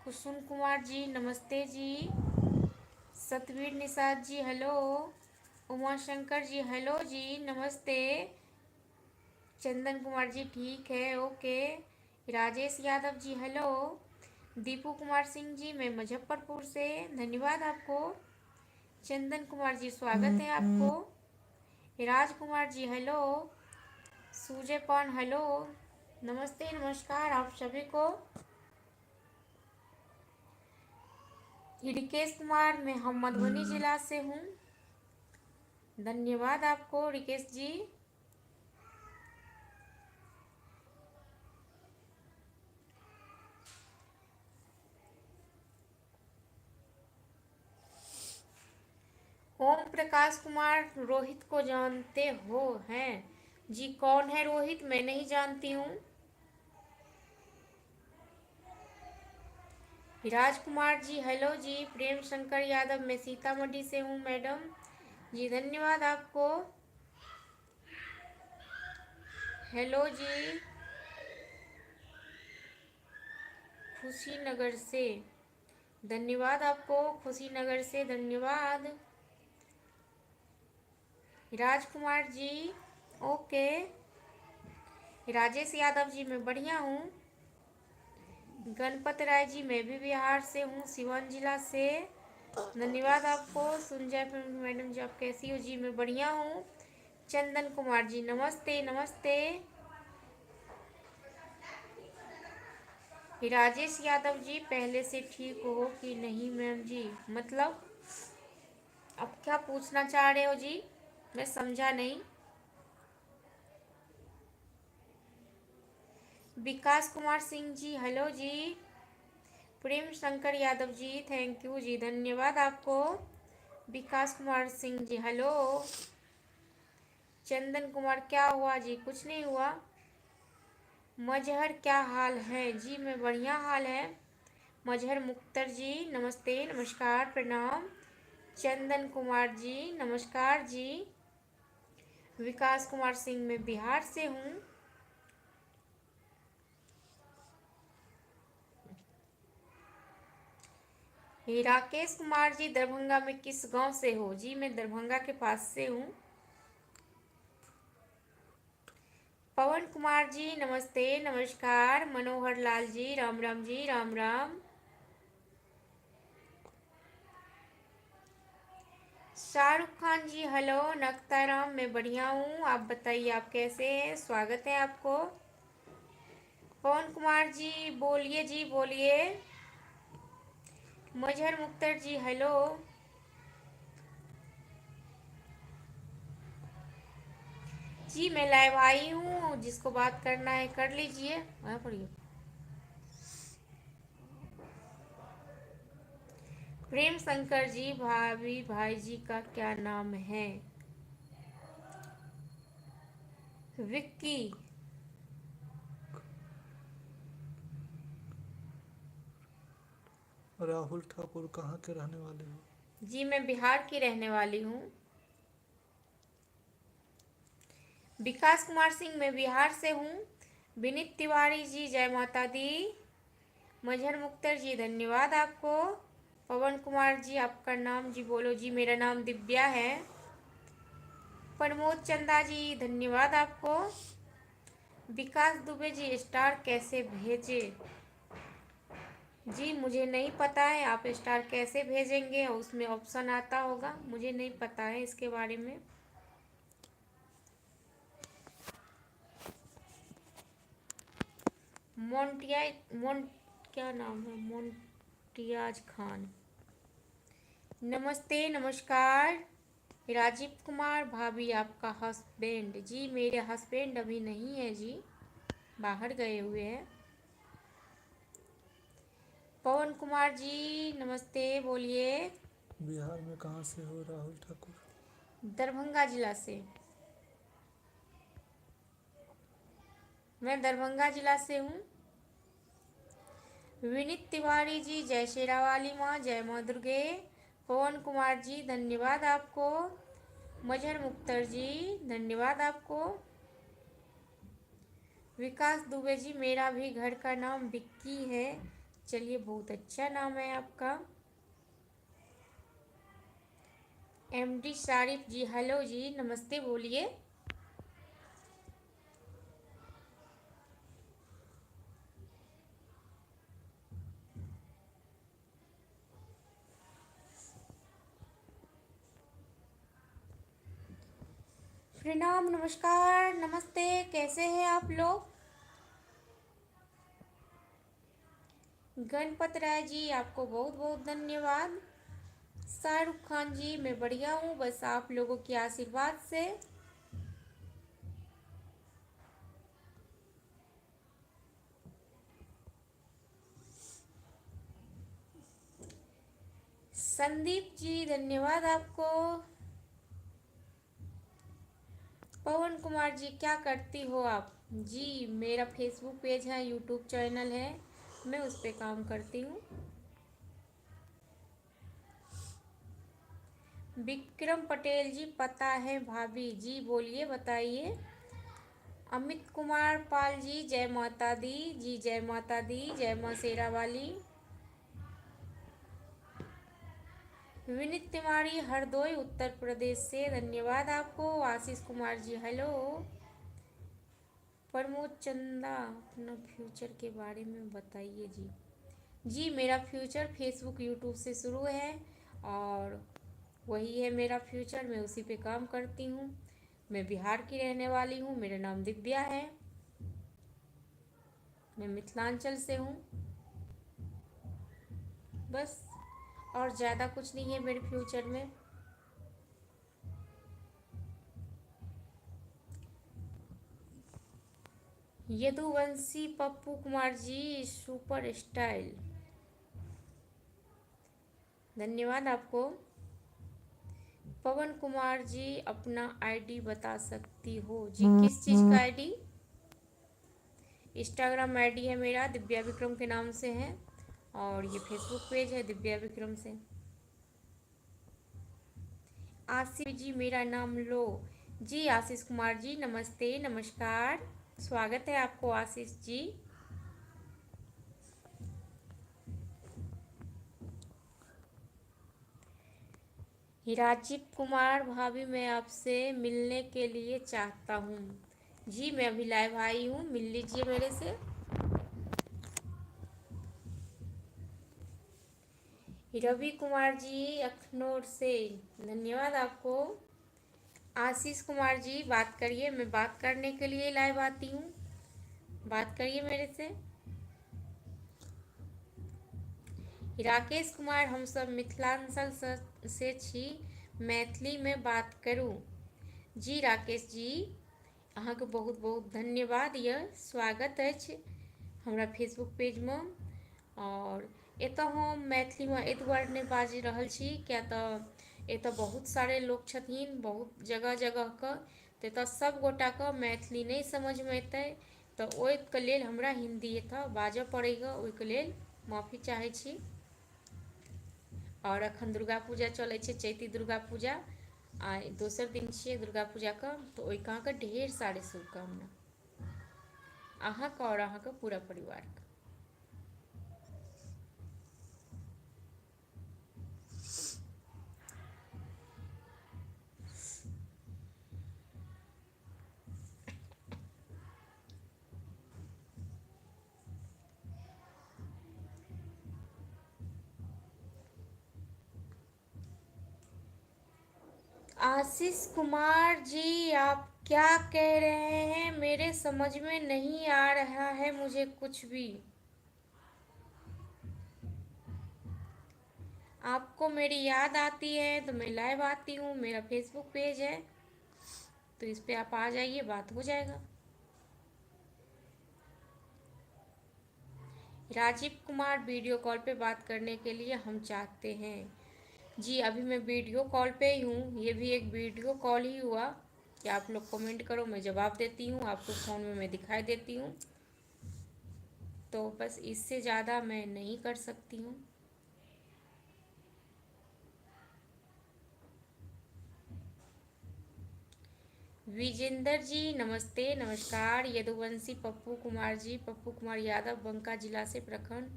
कुसुम कुमार जी नमस्ते जी। Satveer Nishad ji hello. Uma Shankar ji hello जी नमस्ते। चंदन कुमार जी ठीक है ओके। राजेश यादव जी हेलो। दीपू कुमार सिंह जी मैं मुजफ्फरपुर से, धन्यवाद आपको। चंदन कुमार जी स्वागत है आपको। राजकुमार जी हेलो। सूजय पान हेलो। नमस्ते नमस्कार आप सभी को। रिकेश कुमार मैं हम मधुबनी जिला से हूँ, धन्यवाद आपको रिकेश जी। ओम प्रकाश कुमार रोहित को जानते हो हैं जी? कौन है रोहित? मैं नहीं जानती हूँ। राजकुमार जी हेलो जी। प्रेम शंकर यादव मैं सीतामढ़ी से हूँ मैडम जी, धन्यवाद आपको। हेलो जी। खुशीनगर से धन्यवाद आपको, खुशीनगर से धन्यवाद। राजकुमार जी ओके। राजेश यादव जी मैं बढ़िया हूँ। गणपत राय जी मैं भी बिहार से हूँ, सिवान जिला से, धन्यवाद आपको। सुंजय मैडम जी आप कैसी हो जी? मैं बढ़िया हूँ। चंदन कुमार जी नमस्ते नमस्ते। राजेश यादव जी पहले से ठीक हो कि नहीं मैम जी? मतलब अब क्या पूछना चाह रहे हो जी? मैं समझा नहीं। विकास कुमार सिंह जी हेलो जी। प्रेम शंकर यादव जी थैंक यू जी, धन्यवाद आपको। विकास कुमार सिंह जी हेलो। चंदन कुमार क्या हुआ जी? कुछ नहीं हुआ। मजहर क्या हाल है जी? मैं बढ़िया हाल है। मजहर मुख्तर जी नमस्ते नमस्कार प्रणाम। चंदन कुमार जी नमस्कार जी। विकास कुमार सिंह मैं बिहार से हूँ। राकेश कुमार जी दरभंगा में किस गांव से हो जी? मैं दरभंगा के पास से हूँ। पवन कुमार जी नमस्ते नमस्कार। मनोहर लाल जी राम राम जी राम राम। शाहरुख खान जी हेलो। नक्ताराम मैं बढ़िया हूँ, आप बताइए आप कैसे हैं? स्वागत है आपको। पवन कुमार जी बोलिए जी बोलिए। मजहर मुख्तर जी हेलो। जी मैं लाइव आई हूँ, जिसको बात करना है कर लीजिए। वहाँ पढ़िए। प्रेम शंकर जी भाभी भाई जी का क्या नाम है? विक्की। राहुल ठाकुर कहाँ के रहने वाले हो? जी मैं बिहार की रहने वाली हूँ। विकास कुमार सिंह मैं बिहार से हूँ। विनीत तिवारी जी जय माता दी। मजहर मुख्तर जी धन्यवाद आपको। पवन कुमार जी आपका नाम जी बोलो जी? मेरा नाम दिव्या है। प्रमोद चंदा जी धन्यवाद आपको। विकास दुबे जी स्टार कैसे भेजे जी? मुझे नहीं पता है, आप स्टार कैसे भेजेंगे? उसमें ऑप्शन आता होगा, मुझे नहीं पता है इसके बारे में। मोन्टिया मोन क्या नाम है? मोन्टियाज खान नमस्ते नमस्कार। राजीव कुमार भाभी आपका हस्बैंड जी? मेरे हस्बैंड अभी नहीं है जी, बाहर गए हुए हैं। पवन कुमार जी नमस्ते बोलिए। बिहार में कहाँ से हो राहुल ठाकुर? दरभंगा जिला से, मैं दरभंगा जिला से हूँ। विनीत तिवारी जी जय शेरावाली माँ जय माँ दुर्गे। पवन कुमार जी धन्यवाद आपको। मजहर मुख्तर जी धन्यवाद आपको। विकास दुबे जी मेरा भी घर का नाम विक्की है। चलिए, बहुत अच्छा नाम है आपका। एमडी शारिफ जी, हेलो जी, नमस्ते बोलिए। प्रणाम, नमस्कार, नमस्ते, कैसे हैं आप लोग? गणपत राय जी, आपको बहुत बहुत धन्यवाद। शाहरुख खान जी, मैं बढ़िया हूँ, बस आप लोगों के आशीर्वाद से। संदीप जी, धन्यवाद आपको। पवन कुमार जी, क्या करती हो आप? जी, मेरा फेसबुक पेज है, यूट्यूब चैनल है, मैं उस पर काम करती हूँ। विक्रम पटेल जी, पता है भाभी जी, बोलिए, बताइए। अमित कुमार पाल जी, जय माता दी जी, जय माता दी, जय माँ शेरा वाली। विनीत तिवारी, हरदोई उत्तर प्रदेश से, धन्यवाद आपको। आशीष कुमार जी, हेलो। प्रमोद चंदा, अपना फ्यूचर के बारे में बताइए जी। जी, मेरा फ्यूचर फेसबुक यूट्यूब से शुरू है और वही है मेरा फ्यूचर, मैं उसी पे काम करती हूँ। मैं बिहार की रहने वाली हूँ, मेरा नाम दिव्या है, मैं मिथिलांचल से हूँ, बस। और ज़्यादा कुछ नहीं है मेरे फ्यूचर में। यदुवंशी पप्पू कुमार जी, सुपर स्टाइल, धन्यवाद आपको। पवन कुमार जी, अपना आईडी बता सकती हो जी? किस चीज़ का आईडी? इंस्टाग्राम आईडी है मेरा, दिव्या विक्रम के नाम से है, और ये फेसबुक पेज है दिव्या विक्रम से। आशीष जी, मेरा नाम लो जी। आशीष कुमार जी, नमस्ते, नमस्कार, स्वागत है आपको आशीष जी। राजीव कुमार, भाभी मैं आपसे मिलने के लिए चाहता हूँ जी। मैं अभी लाइव आई हूँ, मिल लीजिए मेरे से। रवि कुमार जी, अखनौर से, धन्यवाद आपको। आशीष कुमार जी, बात करिए, मैं बात करने के लिए लाइव आती हूँ, बात करिए मेरे से। राकेश कुमार, हम सब मिथिलांचल से छी, मैथिली में बात करूँ जी। राकेश जी, अहाँके बहुत बहुत धन्यवाद, यह स्वागत अछि हमरा फेसबुक पेज में। और एतऽ हम मैथिली में एहि दुआरे नहि बाजि रहल छी, किया तऽ एतऽ बहुत सारे लोग छथिन, बहुत जगह जगह के, तऽ एतऽ सब गोटा के मैथिली नहीं समझ में एतै, तऽ ओहिके लेल हमरा हिंदी एतऽ बाजऽ पड़ैए, ओहिके लेल माफी चाहै छी। और अखन दुर्गा पूजा चलै छै, चैती दुर्गा पूजा, आ दोसर दिन छियै दुर्गा पूजा के, तो ओहिके अहाँके ढेर सारे शुभकामना, अहाँके और अहाँके पूरा परिवार के। आशीष कुमार जी, आप क्या कह रहे हैं? मेरे समझ में नहीं आ रहा है मुझे कुछ भी। आपको मेरी याद आती है तो मैं लाइव आती हूँ, मेरा फेसबुक पेज है, तो इस पे आप आ जाइए, बात हो जाएगा। राजीव कुमार, वीडियो कॉल पे बात करने के लिए हम चाहते हैं जी। अभी मैं वीडियो कॉल पे ही हूँ, ये भी एक वीडियो कॉल ही हुआ कि आप लोग कमेंट करो, मैं जवाब देती हूँ, आपको फ़ोन में मैं दिखाई देती हूँ, तो बस इससे ज़्यादा मैं नहीं कर सकती हूँ। विजेंद्र जी, नमस्ते, नमस्कार। यदुवंशी पप्पू कुमार जी, पप्पू कुमार यादव, बंका जिला से, प्रखंड